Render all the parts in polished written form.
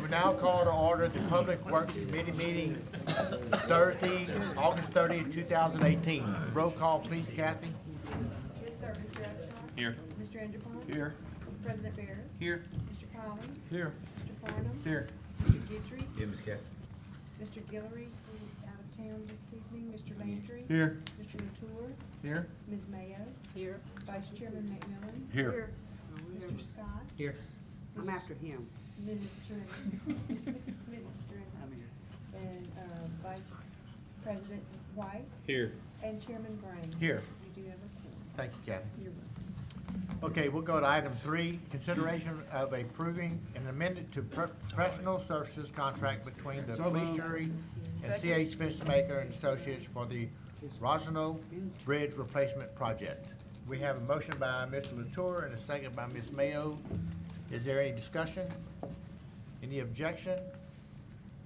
Now call to order the Public Works Committee meeting Thursday, August 30th, 2018. Roll call, please, Kathy. Yes, sir. Mr. Abstract? Here. Mr. Anderpont? Here. President Barris? Here. Mr. Collins? Here. Mr. Farnum? Here. Mr. Guidry? Here, Ms. Cat. Mr. Guillory, who's out of town this evening. Mr. Landry? Here. Mr. Latour? Here. Ms. Mayo? Here. Vice Chairman McMillin? Here. Mr. Scott? Here. I'm after him. Mrs. String? Mrs. String? I'm here. And Vice President White? Here. And Chairman Brain? Here. You do have a quorum. Thank you, Kathy. You're welcome. Okay, we'll go to item 3, consideration of approving an amendment to professional services contract between the police jury and C.H. Fenstermaker and Associates for the Rosano Bridge Replacement Project. We have a motion by Mr. Latour and a second by Ms. Mayo. Is there any discussion? Any objection?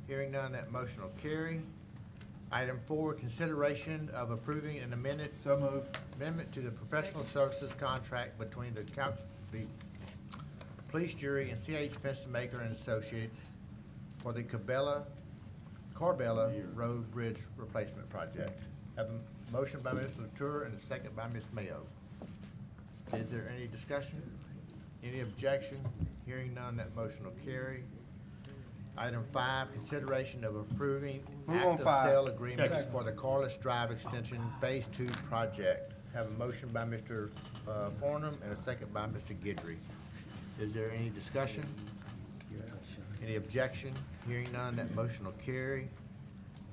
Hearing none, that motion will carry. Item 4, consideration of approving an amendment to the professional services contract between the police jury and C.H. Fenstermaker and Associates for the Corbella Road Bridge Replacement Project. Have a motion by Mr. Latour and a second by Ms. Mayo. Is there any discussion? Any objection? Hearing none, that motion will carry. Item 5, consideration of approving active sale agreements for the Carlos Drive Extension Phase 2 project. Have a motion by Mr. Farnum and a second by Mr. Guidry. Is there any discussion? Any objection? Hearing none, that motion will carry.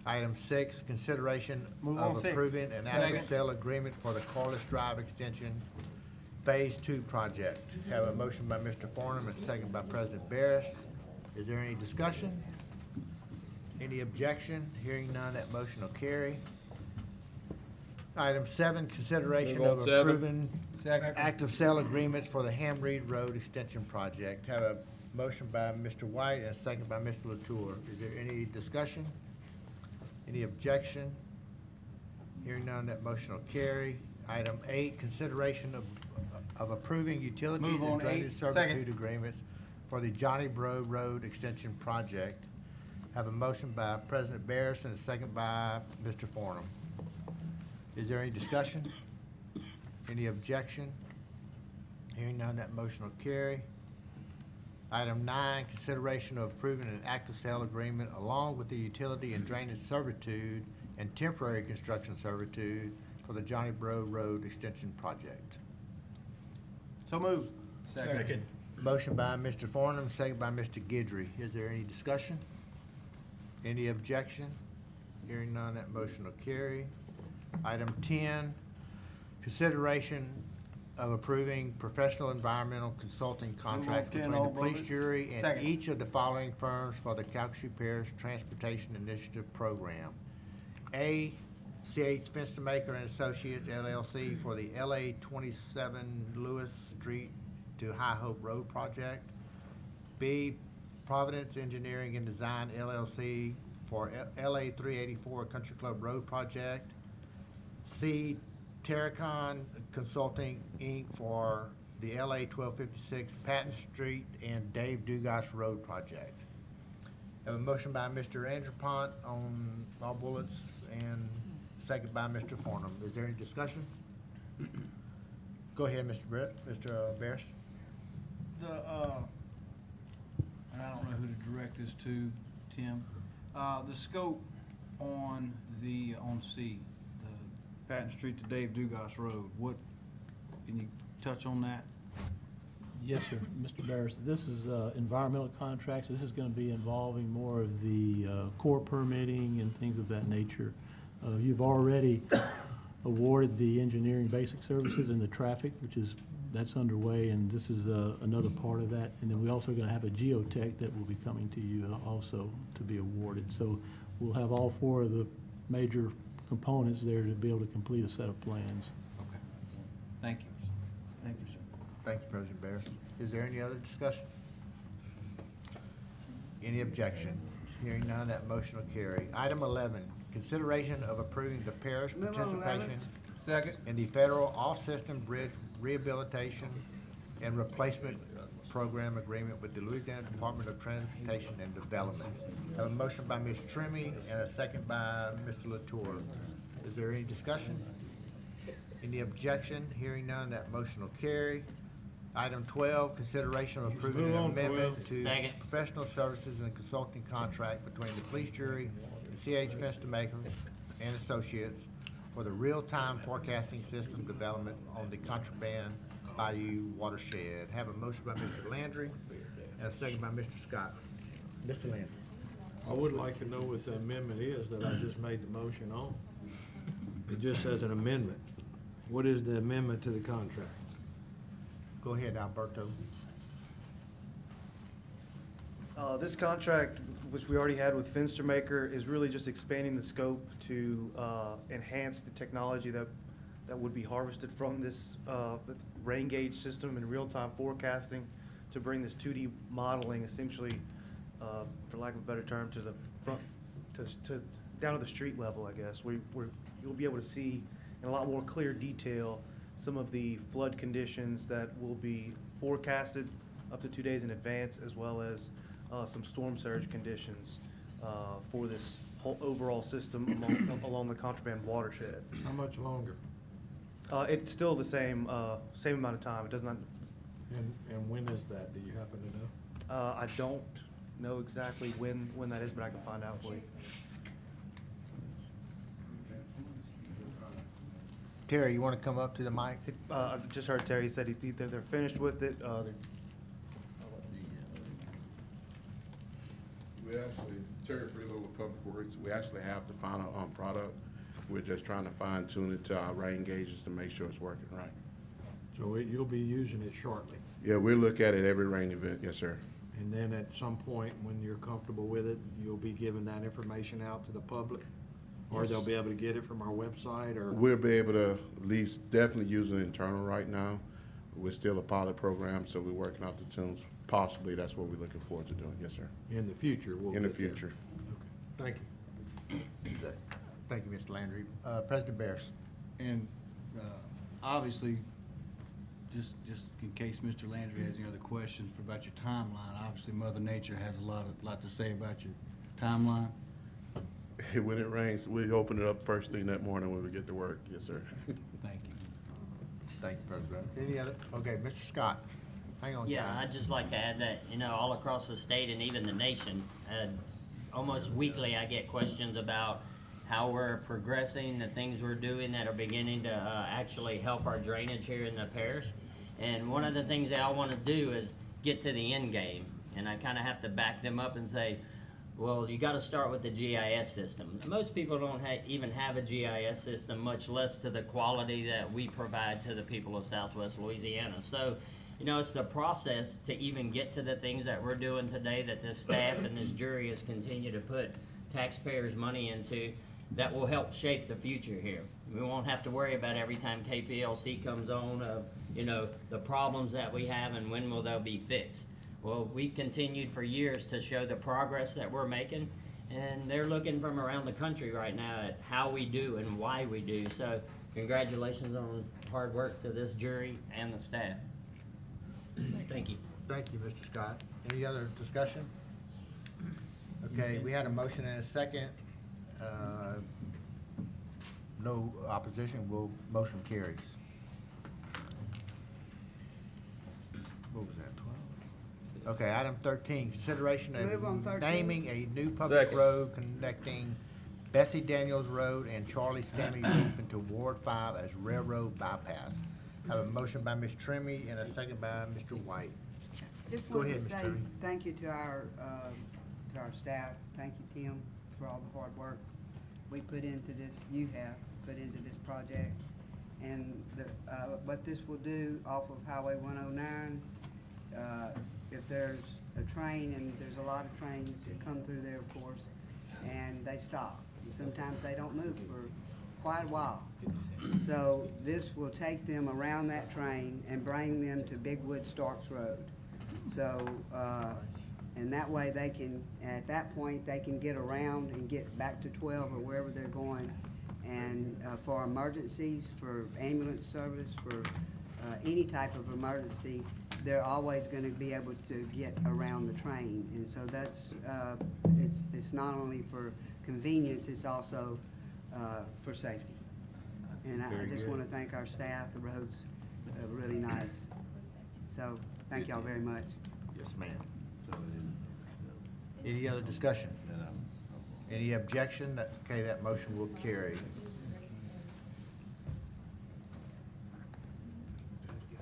Item 6, consideration of approving an active sale agreement for the Carlos Drive Extension Phase 2 project. Have a motion by Mr. Farnum and a second by President Barris. Is there any discussion? Any objection? Hearing none, that motion will carry. Item 7, consideration of approving active sale agreements for the Ham Reed Road Extension Project. Have a motion by Mr. White and a second by Mr. Latour. Is there any discussion? Any objection? Hearing none, that motion will carry. Item 8, consideration of approving utilities and drainage servitude agreements for the Johnny Bro Road Extension Project. Have a motion by President Barris and a second by Mr. Farnum. Is there any discussion? Any objection? Hearing none, that motion will carry. Item 9, consideration of approving an active sale agreement along with the utility and drainage servitude and temporary construction servitude for the Johnny Bro Road Extension Project. So moved. Second. Motion by Mr. Farnum, second by Mr. Guidry. Is there any discussion? Any objection? Hearing none, that motion will carry. Item 10, consideration of approving professional environmental consulting contracts between the police jury and each of the following firms for the Calcasieu Parish Transportation Initiative Program. A, C.H. Fenstermaker and Associates, LLC for the LA 27 Lewis Street to High Hope Road project. B, Providence Engineering and Design, LLC for LA 384 Country Club Road project. C, Terracon Consulting, Inc. for the LA 1256 Patton Street and Dave Dugas Road project. Have a motion by Mr. Anderpont on all bullets and second by Mr. Farnum. Is there any discussion? Go ahead, Mr. Barris. And I don't know who to direct this to, Tim. The scope on C, Patton Street to Dave Dugas Road. What, can you touch on that? Yes, sir. Mr. Barris, this is environmental contracts. This is going to be involving more of the core permitting and things of that nature. You've already awarded the engineering basic services and the traffic, that's underway, and this is another part of that. And then we're also going to have a geotech that will be coming to you also to be awarded. So we'll have all four of the major components there to be able to complete a set of plans. Okay. Thank you. Thank you, sir. Thank you, President Barris. Is there any other discussion? Any objection? Hearing none, that motion will carry. Item 11, consideration of approving the parish Move on, participation Second. in the federal off-system bridge rehabilitation and replacement program agreement with the Louisiana Department of Transportation and Development. Have a motion by Ms. Trimmy and a second by Mr. Latour. Is there any discussion? Any objection? Hearing none, that motion will carry. Item 12, consideration of approving an amendment to professional services and consulting contract between the police jury and C.H. Fenstermaker and Associates for the real-time forecasting system development on the Contraband Bayou watershed. Have a motion by Mr. Landry and a second by Mr. Scott. Mr. Landry. I would like to know what the amendment is that I just made the motion on. It just says an amendment. What is the amendment to the contract? Go ahead, Alberto. This contract, which we already had with Fenstermaker, is really just expanding the scope to enhance the technology that would be harvested from this the rain gauge system and real-time forecasting to bring this 2D modeling essentially, for lack of a better term, to the front, to down to the street level, I guess. You'll be able to see in a lot more clear detail some of the flood conditions that will be forecasted up to 2 days in advance, as well as some storm surge conditions for this whole overall system along the Contraband watershed. How much longer? It's still the same amount of time. It does not. And when is that? Do you happen to know? I don't know exactly when that is, but I can find out for you. Terry, you want to come up to the mic? I just heard Terry said either they're finished with it. We actually, Terry Freelow with Public Works, we actually have the final product. We're just trying to fine tune it to our rain gauges to make sure it's working right. So you'll be using it shortly. Yeah, we look at it every rain event, yes, sir. And then at some point, when you're comfortable with it, you'll be giving that information out to the public? Or they'll be able to get it from our website, or? We'll be able to at least definitely use it internal right now. We're still a pilot program, so we're working out the tunes. Possibly, that's what we're looking forward to doing, yes, sir. In the future, we'll In the get there. future. Okay, thank you. Thank you, Mr. Landry. President Barris. And obviously, just in case Mr. Landry has any other questions about your timeline, obviously Mother Nature has a lot to say about your timeline. When it rains, we open it up first thing that morning when we get to work, yes, sir. Thank you. Thank you, President. Any other? Okay, Mr. Scott. Hang on. Yeah, John. I'd just like to add that, all across the state and even the nation, almost weekly I get questions about how we're progressing, the things we're doing that are beginning to actually help our drainage here in the parish. And one of the things they all want to do is get to the end game. And I kind of have to back them up and say, well, you got to start with the GIS system. Most people don't even have a GIS system, much less to the quality that we provide to the people of Southwest Louisiana. So, it's the process to even get to the things that we're doing today that this staff and this jury has continued to put taxpayers' money into that will help shape the future here. We won't have to worry about every time KPLC comes on of, the problems that we have and when will they be fixed. Well, we've continued for years to show the progress that we're making, and they're looking from around the country right now at how we do and why we do. So congratulations on hard work to this jury and the staff. Thank you. Thank you, Mr. Scott. Any other discussion? Okay, we had a motion and a second. No opposition, motion carries. What was that, 12? Okay, item 13, consideration Move on of 13. naming a new public Second. road connecting Bessie Daniels Road and Charlie Stanley Loop into Ward 5 as railroad bypass. Have a motion by Ms. Trimmy and a second by Mr. White. Just Go wanted ahead, to Ms. say Trimmy. thank you to our staff. Thank you, Tim, for all the hard work we put into this, you have put into this project. And what this will do off of Highway 109, if there's a train, and there's a lot of trains that come through there, of course, and they stop. And sometimes they don't move for quite a while. So this will take them around that train and bring them to Bigwood Starks Road. So, and that way they can, at that point, they can get around and get back to 12 or wherever they're going. And for emergencies, for ambulance service, for any type of emergency, they're always going to be able to get around the train. And so that's, it's not only for convenience, it's also for safety. And I just want to thank our staff. The roads are really nice. So thank y'all very much. Yes, ma'am. Any other discussion? Any objection? Okay, that motion will carry.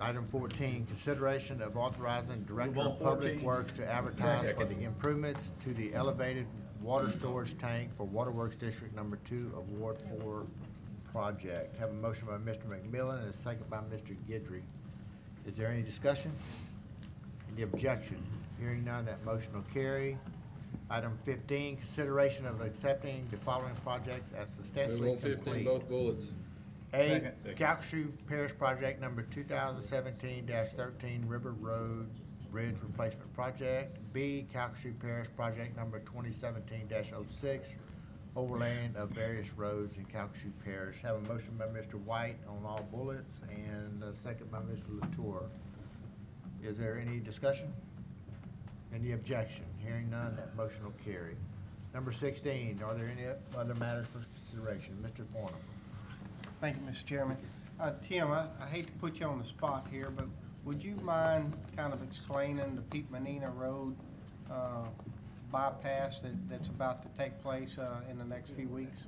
Item 14, consideration of authorizing Director of Public Works to advertise for the improvements to the elevated water storage tank for Waterworks District Number 2 of Ward 4 project. Have a motion by Mr. McMillin and a second by Mr. Guidry. Is there any discussion? Any objection? Hearing none, that motion will carry. Item 15, consideration of accepting the following projects as substantially complete. both bullets. A, Calcasieu Parish Project Number 2017-13 River Road Bridge Replacement Project. B, Calcasieu Parish Project Number 2017-06 Overlaying of various roads in Calcasieu Parish. Have a motion by Mr. White on all bullets and a second by Mr. Latour. Is there any discussion? Any objection? Hearing none, that motion will carry. Number 16, are there any other matters for consideration? Mr. Farnum. Thank you, Mr. Chairman. Tim, I hate to put you on the spot here, but would you mind kind of explaining the Pete Menina Road bypass that's about to take place in the next few weeks?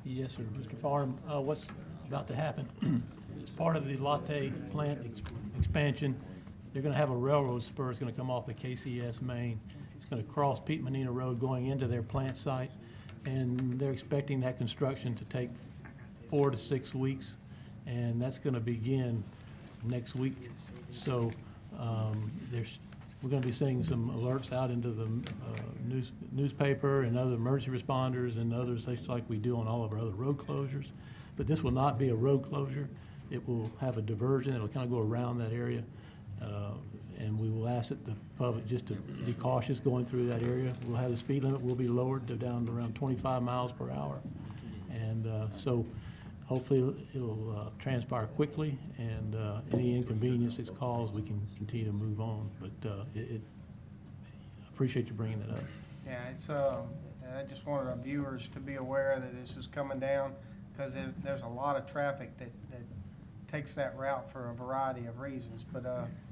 Yes, sir. Mr. Farnum, what's about to happen, as part of the Latte plant expansion, they're going to have a railroad spur. It's going to come off the KCS main. It's going to cross Pete Menina Road going into their plant site, and they're expecting that construction to take 4 to 6 weeks, and that's going to begin next week. So we're going to be sending some alerts out into the newspaper and other emergency responders and others, just like we do on all of our other road closures. But this will not be a road closure. It will have a diversion. It'll kind of go around that area. And we will ask the public just to be cautious going through that area. We'll have the speed limit will be lowered to down to around 25 miles per hour. And so hopefully it'll transpire quickly, and any inconvenience it's caused, we can continue to move on. But I appreciate you bringing that up. Yeah, it's, I just wanted our viewers to be aware that this is coming down, because there's a lot of traffic that takes that route for a variety of reasons. But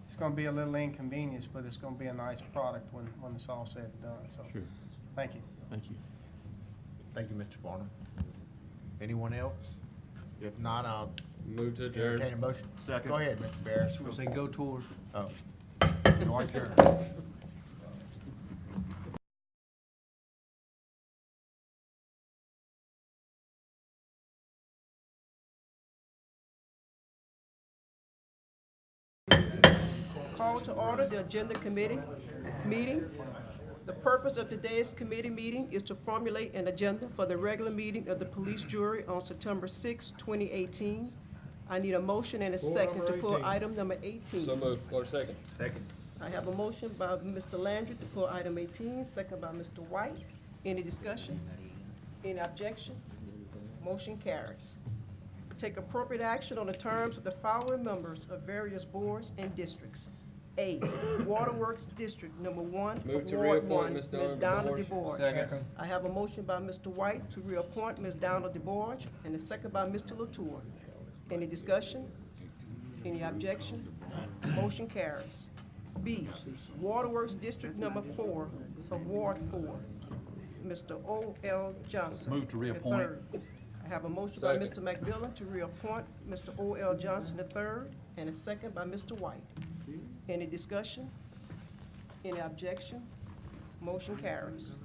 it's going to be a little inconvenience, but it's going to be a nice product when it's all said and done. So, Sure. thank you. Thank you. Thank you, Mr. Farnum. Anyone else? If not, I'll Move to adjourn. entertain a motion. Second. Go ahead, Mr. Barris. We'll say go towards. Oh. No adjourn. Call to order the Agenda Committee meeting. The purpose of today's committee meeting is to formulate an agenda for the regular meeting of the police jury on September 6, 2018. I need a motion and a second to pull item number 18. So moved. Or second. Second. I have a motion by Mr. Landry to pull item 18, second by Mr. White. Any discussion? Any objection? Motion carries. Take appropriate action on the terms of the following members of various boards and districts. A, Waterworks District Number 1 Move of to Ward reappoint 1, Ms. Ms. Donna Donna DeBorge. DeBorge. Second. I have a motion by Mr. White to reappoint Ms. Donna DeBorge, and a second by Mr. Latour. Any discussion? Any objection? Motion carries. B, Waterworks District Number 4 of Ward 4. Mr. O.L. Johnson. Move to reappoint. III. I have a motion by Mr. McMillin to reappoint Mr. O.L. Johnson III, and a second by Mr. White. Any discussion? Any objection? Motion carries.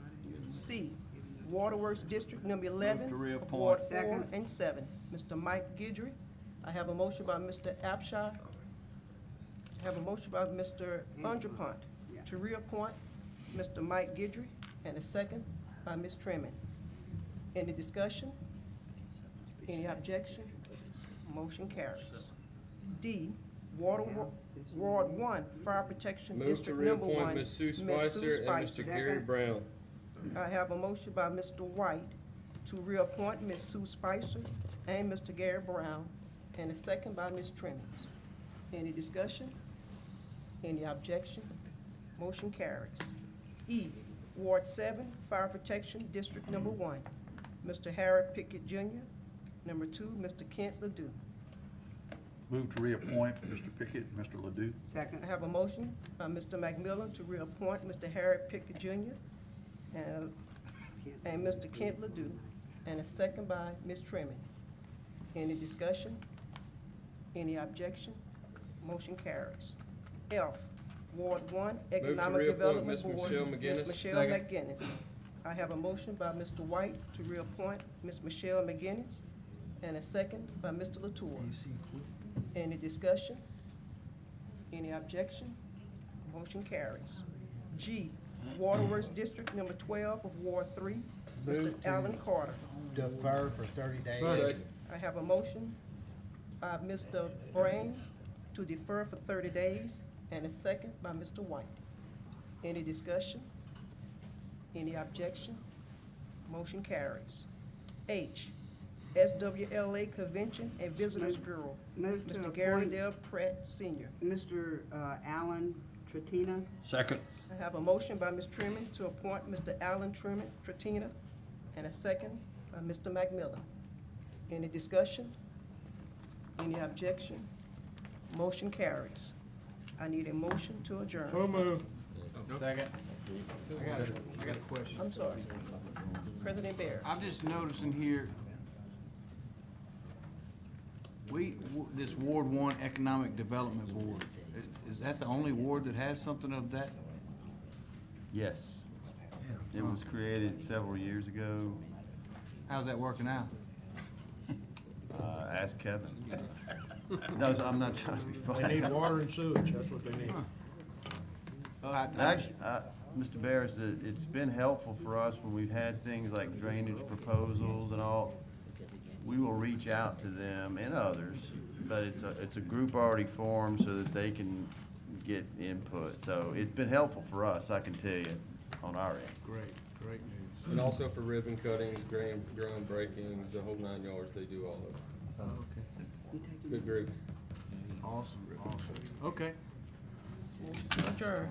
C, Waterworks District Number 11, Move to reappoint. Ward 4 Second. and 7, Mr. Mike Guidry. I have a motion by Mr. Abshai. I have a motion by Mr. Underpunt to reappoint Mr. Mike Guidry, and a second by Ms. Tremaine. Any discussion? Any objection? Motion carries. D, Ward 1, Fire Protection Move to District Number 1. reappoint Ms. Sue Ms. Spicer and Spicer. Mr. Gary Brown. I have a motion by Mr. White to reappoint Ms. Sue Spicer and Mr. Gary Brown, and a second by Ms. Trimmons. Any discussion? Any objection? Motion carries. E, Ward 7, Fire Protection District Number 1, Mr. Harry Pickett Jr., Number 2, Mr. Kent Ledoux. Move to reappoint Mr. Pickett, Mr. Ledoux. Second. I have a motion by Mr. McMillin to reappoint Mr. Harry Pickett Jr. and Mr. Kent Ledoux, and a second by Ms. Trimmon. Any discussion? Any objection? Motion carries. F, Ward 1, Economic reappoint Development Ms. Board. Michelle Ms. McGinnis. Michelle Second. McGinnis. I have a motion by Mr. White to reappoint Ms. Michelle McGinnis, and a second by Mr. Latour. Any discussion? Any objection? Motion carries. G, Waterworks District Number 12 of Ward 3, Mr. Move to- Allen Carter. Defer for 30 days. Second. I have a motion by Mr. Brain to defer for 30 days, and a second by Mr. White. Any discussion? Any objection? Motion carries. H, SWLA Convention and Visitors Bureau, Move to Mr. Gary appoint Dale Pratt Senior. Mr. Allen Tratina. Second. I have a motion by Ms. Trimmon to appoint Mr. Allen Tratina, and a second by Mr. McMillan. Any discussion? Any objection? Motion carries. I need a motion to adjourn. So moved. Second. I got a question. I'm sorry. President Barron. I'm just noticing here, this Ward 1 Economic Development Board, is that the only ward that has something of that? Yes. It was created several years ago. How's that working out? Ask Kevin. No, I'm not trying to be funny. They need water and sewage, that's what they need. Actually, Mr. Barris, it's been helpful for us when we've had things like drainage proposals and all. We will reach out to them and others, but it's a group already formed so that they can get input. So it's been helpful for us, I can tell you, on our end. Great news. And also for ribbon cuttings, ground breakings, the whole 9 yards, they do all of it. Good group. Awesome. Okay. Adjourn.